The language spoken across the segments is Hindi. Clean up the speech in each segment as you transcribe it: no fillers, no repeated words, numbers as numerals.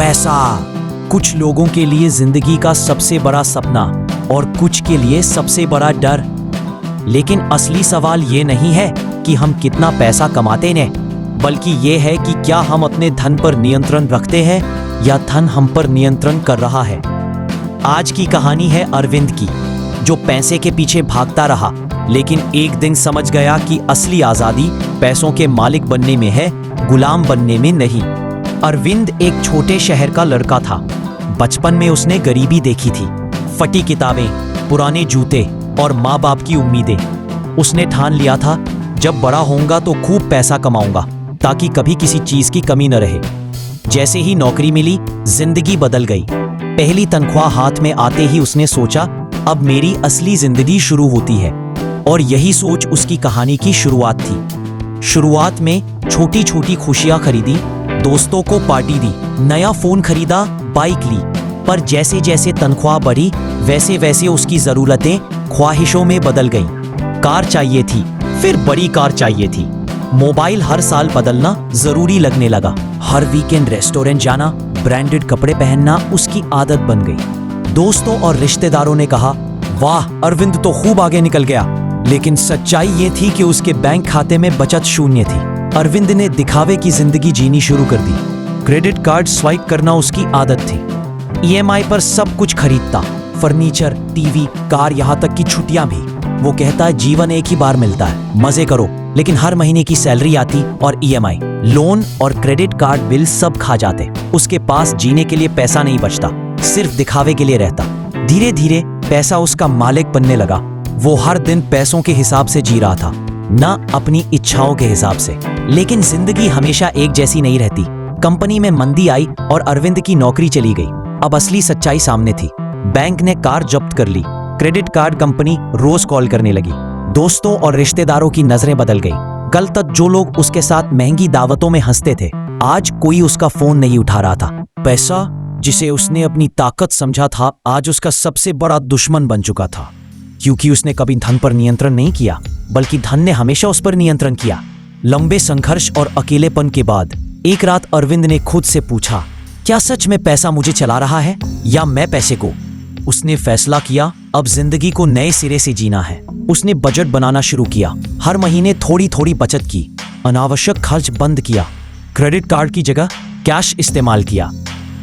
पैसा कुछ लोगों के लिए जिंदगी का सबसे बड़ा सपना और कुछ के लिए सबसे बड़ा डर। लेकिन असली सवाल ये नहीं है कि हम कितना पैसा कमाते हैं, बल्कि ये है कि क्या हम अपने धन पर नियंत्रण रखते हैं या धन हम पर नियंत्रण कर रहा है। आज की कहानी है अरविंद की, जो पैसे के पीछे भागता रहा लेकिन एक दिन समझ गया कि असली आजादी पैसों के मालिक बनने में है, गुलाम बनने में नहीं। अरविंद एक छोटे शहर का लड़का था। बचपन में उसने गरीबी देखी थी, फटी किताबें, पुराने जूते और माँ बाप की उम्मीदें। उसने ठान लिया था जब बड़ा होऊंगा तो खूब पैसा कमाऊंगा ताकि कभी किसी चीज की कमी न रहे। जैसे ही नौकरी मिली, जिंदगी बदल गई। पहली तनख्वाह हाथ में आते ही उसने सोचा, अब मेरी असली जिंदगी शुरू होती है। और यही सोच उसकी कहानी की शुरुआत थी। शुरुआत में छोटी छोटी खुशियां खरीदी, दोस्तों को पार्टी दी, नया फोन खरीदा, बाइक ली। पर जैसे जैसे तनख्वाह बढ़ी वैसे वैसे उसकी जरूरतें ख्वाहिशों में बदल गईं। कार चाहिए थी, फिर बड़ी कार चाहिए थी। मोबाइल हर साल बदलना जरूरी लगने लगा। हर वीकेंड रेस्टोरेंट जाना, ब्रांडेड कपड़े पहनना उसकी आदत बन गई। दोस्तों और रिश्तेदारों ने कहा, वाह अरविंद तो खूब आगे निकल गया। लेकिन सच्चाई ये थी कि उसके बैंक खाते में बचत शून्य थी। अरविंद ने दिखावे की जिंदगी जीनी शुरू कर दी। क्रेडिट कार्ड स्वाइप करना उसकी आदत थी। ईएमआई पर सब कुछ खरीदता, फर्नीचर, टीवी, कार, यहाँ तक कि छुट्टियां भी। वो कहता है जीवन एक ही बार मिलता है, मजे करो। लेकिन हर महीने की सैलरी आती और ईएमआई, लोन और क्रेडिट कार्ड बिल सब खा जाते। उसके पास जीने के लिए पैसा नहीं बचता, सिर्फ दिखावे के लिए रहता। धीरे धीरे पैसा उसका मालिक बनने लगा। वो हर दिन पैसों के हिसाब से जी रहा था, ना अपनी इच्छाओं के हिसाब से। लेकिन जिंदगी हमेशा एक जैसी नहीं रहती। कंपनी में मंदी आई और अरविंद की नौकरी चली गई। अब असली सच्चाई सामने थी। बैंक ने कार जब्त कर ली, क्रेडिट कार्ड कंपनी रोज कॉल करने लगी, दोस्तों और रिश्तेदारों की नजरें बदल गई। कल तक जो लोग उसके साथ महंगी दावतों में हंसते थे, आज कोई उसका फोन नहीं उठा रहा था। पैसा, जिसे उसने अपनी ताकत समझा था, आज उसका सबसे बड़ा दुश्मन बन चुका था। क्योंकि उसने कभी धन पर नियंत्रण नहीं किया, बल्कि धन ने हमेशा उस पर नियंत्रण किया। लंबे संघर्ष और अकेलेपन के बाद एक रात अरविंद ने खुद से पूछा, क्या सच में पैसा मुझे चला रहा है या मैं पैसे को? उसने फैसला किया, अब जिंदगी को नए सिरे से जीना है। उसने बजट बनाना शुरू किया, हर महीने थोड़ी थोड़ी बचत की, अनावश्यक खर्च बंद किया, क्रेडिट कार्ड की जगह कैश इस्तेमाल किया,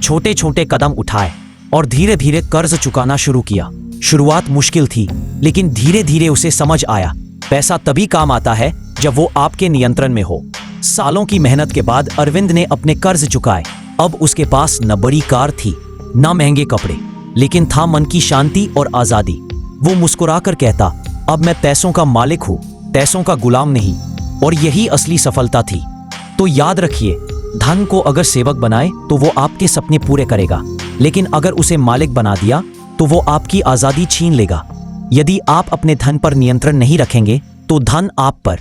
छोटे छोटे कदम उठाए और धीरे धीरे कर्ज चुकाना शुरू किया। शुरुआत मुश्किल थी, लेकिन धीरे धीरे उसे समझ आया, पैसा तभी काम आता है जब वो आपके नियंत्रण में हो। सालों की मेहनत के बाद अरविंद ने अपने कर्ज चुकाए। अब उसके पास न बड़ी कार थी, न महंगे कपड़े, लेकिन था मन की शांति और आजादी। वो मुस्कुराकर कहता, अब मैं पैसों का मालिक हूँ, पैसों का गुलाम नहीं। और यही असली सफलता थी। तो याद रखिए, धन को अगर सेवक बनाए तो वो आपके सपने पूरे करेगा, लेकिन अगर उसे मालिक बना दिया तो वो आपकी आजादी छीन लेगा। यदि आप अपने धन पर नियंत्रण नहीं रखेंगे तो धन आप पर